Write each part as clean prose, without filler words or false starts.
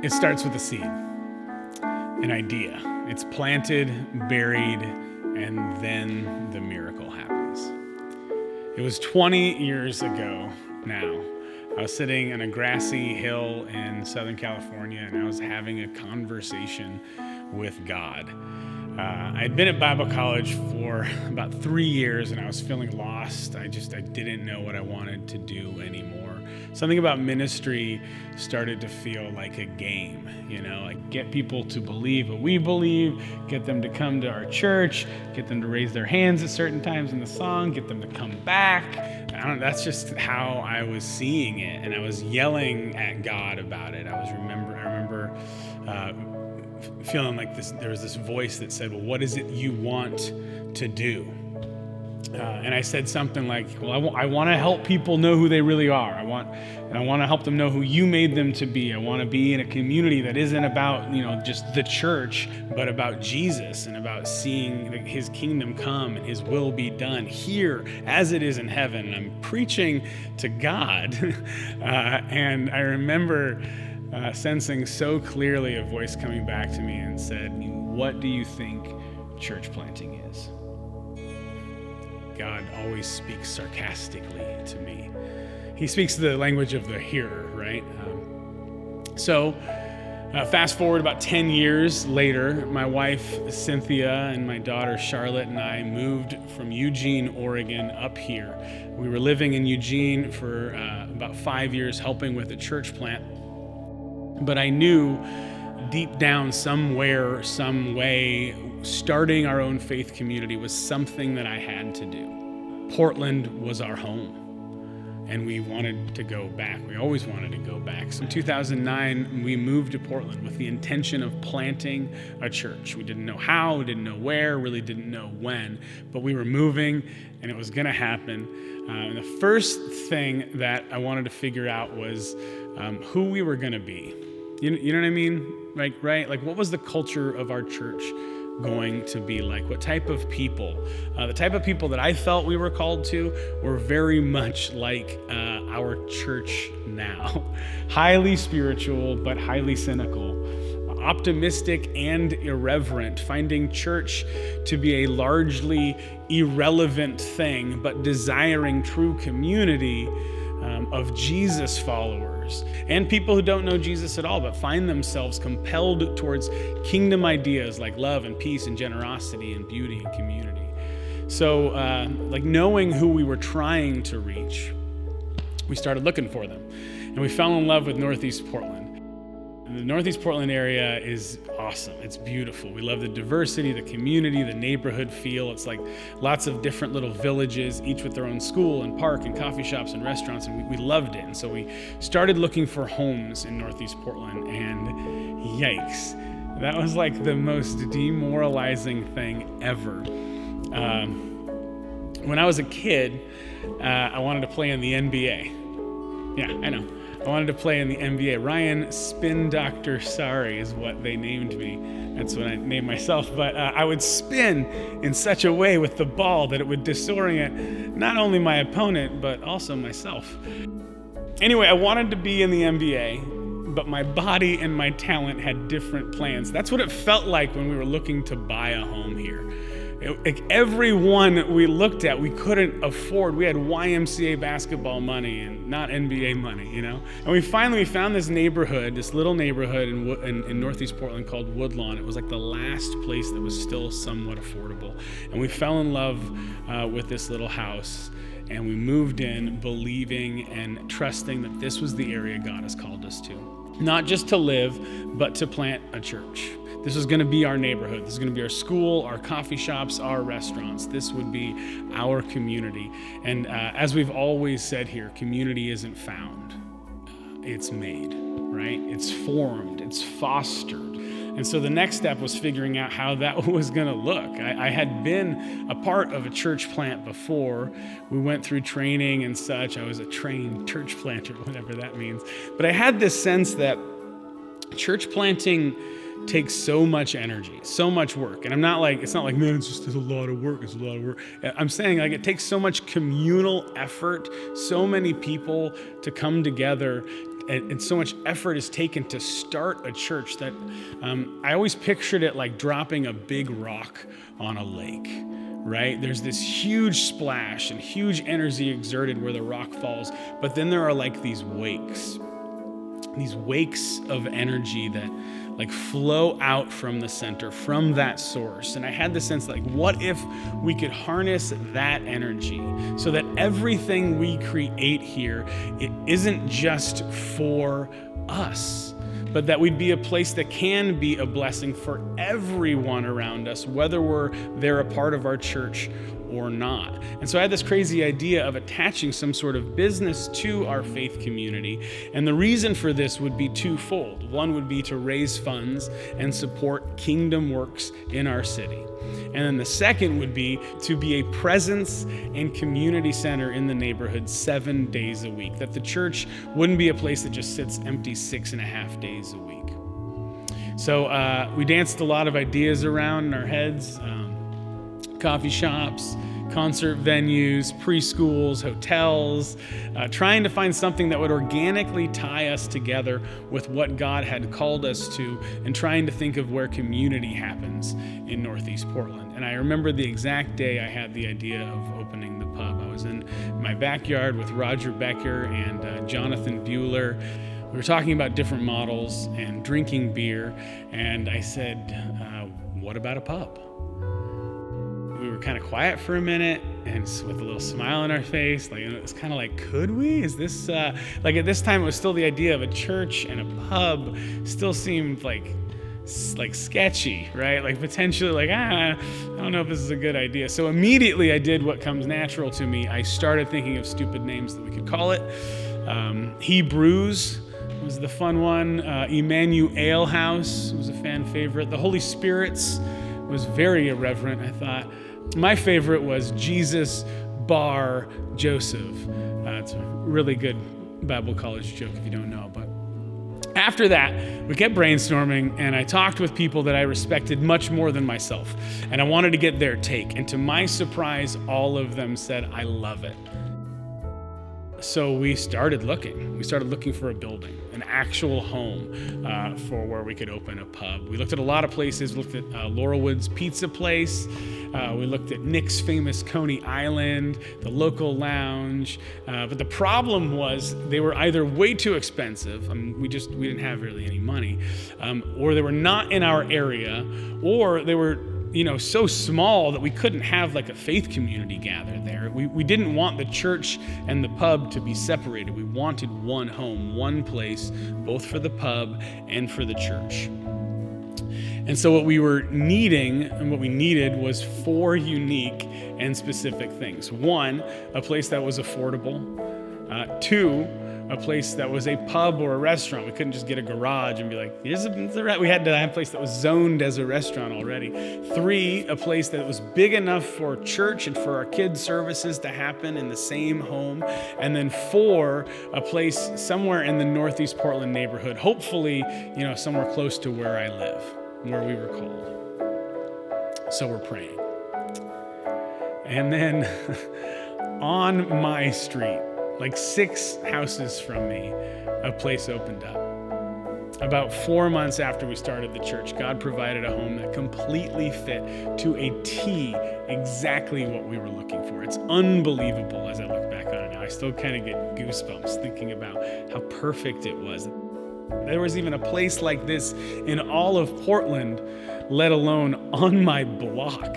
It starts with a seed, an idea. It's planted, buried, and then the miracle happens. It was 20 years ago now. I was sitting on a grassy hill in Southern California, and I was having a conversation with God. I'd been at Bible college for about 3 years, and I was feeling lost. I didn't know what I wanted to do anymore. Something about ministry started to feel like a game, like get people to believe what we believe, get them to come to our church, get them to raise their hands at certain times in the song, get them to come back. That's just how I was seeing it, and I was yelling at God about it. I remember feeling like there was this voice that said, well, what is it you want to do? And I said something like, well, I want to help people know who they really are. I want to help them know who you made them to be. I want to be in a community that isn't about, just the church, but about Jesus and about seeing his kingdom come and his will be done here as it is in heaven. And I'm preaching to God. And I remember sensing so clearly a voice coming back to me and said, what do you think church planting is? God always speaks sarcastically to me. He speaks the language of the hearer, right? So fast forward about 10 years later, my wife Cynthia and my daughter Charlotte and I moved from Eugene, Oregon up here. We were living in Eugene for about 5 years helping with a church plant. But I knew deep down somewhere, some way, starting our own faith community was something that I had to do. Portland was our home, and we wanted to go back. We always wanted to go back. So in 2009, we moved to Portland with the intention of planting a church. We didn't know how, we didn't know where, really didn't know when, but we were moving, and it was going to happen. And the first thing that I wanted to figure out was who we were going to be. You know what I mean? Right? Like, what was the culture of our church going to be like? What type of people? The type of people that I felt we were called to were very much like our church now. Highly spiritual, but highly cynical. Optimistic and irreverent, finding church to be a largely irrelevant thing, but desiring true community of Jesus followers and people who don't know Jesus at all, but find themselves compelled towards kingdom ideas like love and peace and generosity and beauty and community. So knowing who we were trying to reach, we started looking for them. And we fell in love with Northeast Portland. And the Northeast Portland area is awesome. It's beautiful. We love the diversity, the community, the neighborhood feel. It's like lots of different little villages, each with their own school and park and coffee shops and restaurants, and we loved it. And so we started looking for homes in Northeast Portland, and yikes, that was like the most demoralizing thing ever. When I was a kid, I wanted to play in the NBA. Yeah, I know. I wanted to play in the NBA. Ryan Spin Dr. Sorry is what they named me. That's what I named myself. But I would spin in such a way with the ball that it would disorient not only my opponent, but also myself. Anyway, I wanted to be in the NBA, but my body and my talent had different plans. That's what it felt like when we were looking to buy a home here. Everyone we looked at, we couldn't afford. We had YMCA basketball money and not NBA money, And we finally found this neighborhood, this little neighborhood in Northeast Portland called Woodlawn. It was like the last place that was still somewhat affordable. And we fell in love with this little house. And we moved in believing and trusting that this was the area God has called us to. Not just to live, but to plant a church. This was going to be our neighborhood. This is going to be our school, our coffee shops, our restaurants. This would be our community. And as we've always said here, community isn't found. It's made, right? It's formed. It's fostered. And so the next step was figuring out how that was going to look. I had been a part of a church plant before. We went through training and such. I was a trained church planter, whatever that means. But I had this sense that church planting takes so much energy, so much work. And it's not like, man, it's a lot of work. It's a lot of work. I'm saying like it takes so much communal effort, so many people to come together and so much effort is taken to start a church that I always pictured it like dropping a big rock on a lake, right? There's this huge splash and huge energy exerted where the rock falls, but then there are like these wakes of energy that like flow out from the center, from that source. And I had the sense like, what if we could harness that energy so that everything we create here, it isn't just for us, but that we'd be a place that can be a blessing for everyone around us, whether they're a part of our church or not. And so I had this crazy idea of attaching some sort of business to our faith community. And the reason for this would be twofold. One would be to raise funds and support kingdom works in our city. And then the second would be to be a presence and community center in the neighborhood 7 days a week. That the church wouldn't be a place that just sits empty 6.5 days a week. So we danced a lot of ideas around in our heads. Coffee shops, concert venues, preschools, hotels, trying to find something that would organically tie us together with what God had called us to, and trying to think of where community happens in Northeast Portland. And I remember the exact day I had the idea of opening the pub. I was in my backyard with Roger Becker and Jonathan Bueller. We were talking about different models and drinking beer, and I said, what about a pub? We were kind of quiet for a minute, and with a little smile on our face, like it was kind of like, could we? Is this like at this time it was still the idea of a church and a pub still seemed like sketchy, right? Like potentially like, I don't know if this is a good idea. So immediately I did what comes natural to me. I started thinking of stupid names that we could call it. Hebrews was the fun one. Emmanuel House was a fan favorite. The Holy Spirits was very irreverent, I thought. My favorite was Jesus Bar Joseph. It's a really good Bible college joke if you don't know. But after that, we kept brainstorming, and I talked with people that I respected much more than myself. And I wanted to get their take. And to my surprise, all of them said, I love it. So we started looking. We started looking for a building, an actual home for where we could open a pub. We looked at a lot of places. We looked at Laurelwood's Pizza Place. We looked at Nick's famous Coney Island, the local lounge. But the problem was they were either way too expensive. We didn't have really any money, or they were not in our area, or they were so small that we couldn't have like a faith community gather there. We didn't want the church and the pub to be separated. We wanted one home, one place, both for the pub and for the church. And so what we were needing and what we needed was 4 unique and specific things. 1, a place that was affordable. 2, a place that was a pub or a restaurant. We couldn't just get a garage and be like, here's we had to have a place that was zoned as a restaurant already. 3, a place that was big enough for church and for our kids' services to happen in the same home. And then 4, a place somewhere in the Northeast Portland neighborhood, hopefully, somewhere close to where I live, where we were called. So we're praying. And then on my street, like 6 houses from me, a place opened up. About 4 months after we started the church, God provided a home that completely fit to a T exactly what we were looking for. It's unbelievable as I look back on it now. I still kind of get goosebumps thinking about how perfect it was. There was even a place like this in all of Portland, let alone on my block.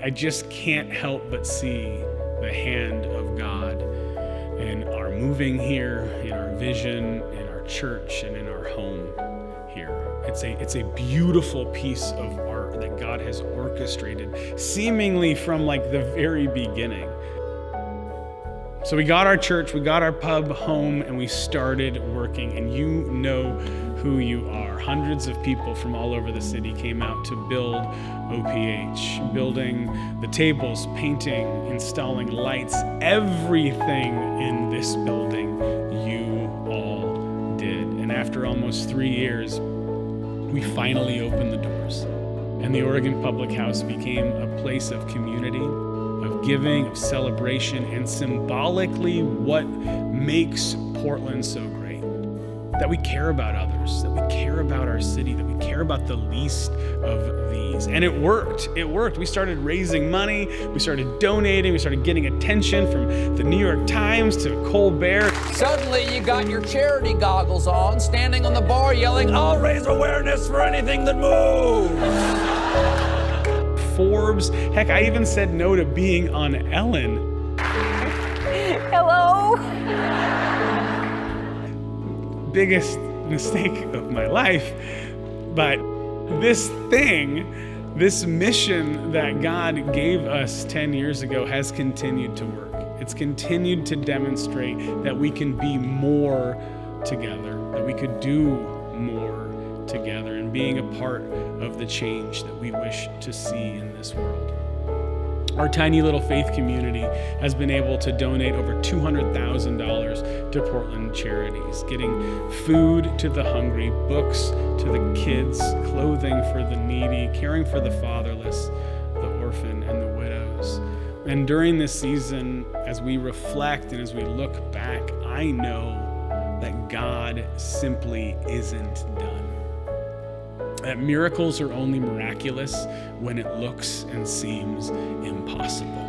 I just can't help but see the hand of God in our moving here, in our vision, in our church, and in our home here. It's a beautiful piece of art that God has orchestrated, seemingly from like the very beginning. So we got our church, we got our pub home, and we started working, and you know who you are. Hundreds of people from all over the city came out to build OPH, building the tables, painting, installing lights, everything in this building you all did. And after almost 3 years, we finally opened the doors. And the Oregon Public House became a place of community, of giving, of celebration, and symbolically what makes Portland so great. that we care about others, that we care about our city, that we care about the least of these. And it worked. It worked. We started raising money. We started donating. We started getting attention from the New York Times to Colbert. Suddenly you got your charity goggles on, standing on the bar yelling, "I'll raise awareness for anything that moves." Forbes. Heck, I even said no to being on Ellen. Hello. Biggest mistake of my life. But this mission that God gave us 10 years ago has continued to work. It's continued to demonstrate that we can be more together, that we could do more together, and being a part of the change that we wish to see in this world. Our tiny little faith community has been able to donate over $200,000 to Portland charities, getting food to the hungry, books to the kids, clothing for the needy, caring for the fatherless, the orphan, and the widows. And during this season, as we reflect and as we look back, I know that God simply isn't done. That miracles are only miraculous when it looks and seems impossible,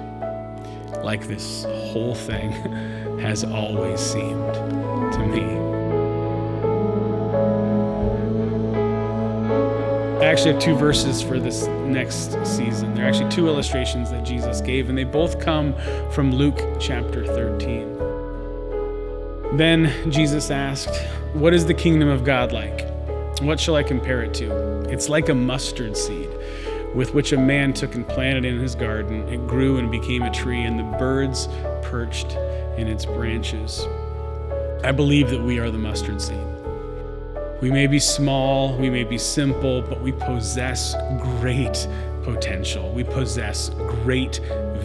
like this whole thing has always seemed to me. I actually have two verses for this next season. They're actually two illustrations that Jesus gave, and they both come from Luke chapter 13. Then Jesus asked, "What is the kingdom of God like? What shall I compare it to? It's like a mustard seed, with which a man took and planted in his garden. It grew and became a tree, and the birds perched in its branches." I believe that we are the mustard seed. We may be small, we may be simple, but we possess great potential. We possess great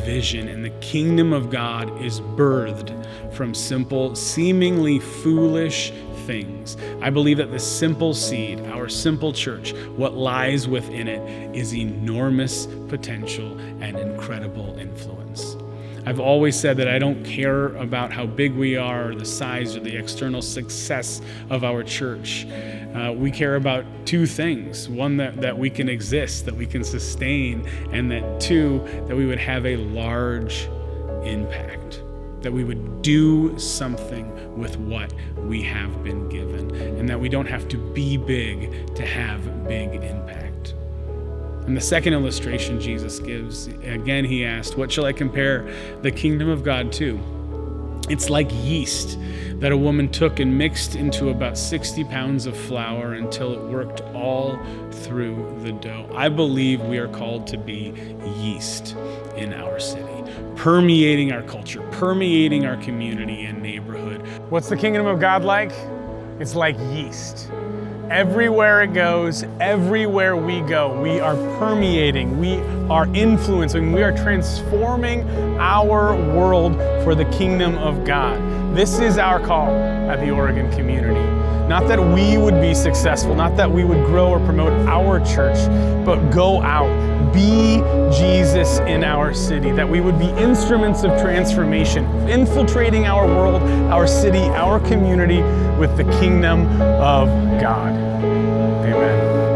vision, and the kingdom of God is birthed from simple, seemingly foolish things. I believe that the simple seed, our simple church, what lies within it is enormous potential and incredible influence. I've always said that I don't care about how big we are, or the size or the external success of our church. We care about two things. One, that we can exist, that we can sustain, and that two, that we would have a large impact, that we would do something with what we have been given, and that we don't have to be big to have big impact. And the second illustration Jesus gives, again, he asked, "What shall I compare the kingdom of God to? It's like yeast that a woman took and mixed into about 60 pounds of flour until it worked all through the dough." I believe we are called to be yeast in our city, permeating our culture, permeating our community and neighborhood. What's the kingdom of God like? It's like yeast. Everywhere it goes, everywhere we go, we are permeating, we are influencing, we are transforming our world for the kingdom of God. This is our call at the Oregon community. Not that we would be successful, not that we would grow or promote our church, but go out, be Jesus in our city, that we would be instruments of transformation, infiltrating our world, our city, our community with the kingdom of God. Amen.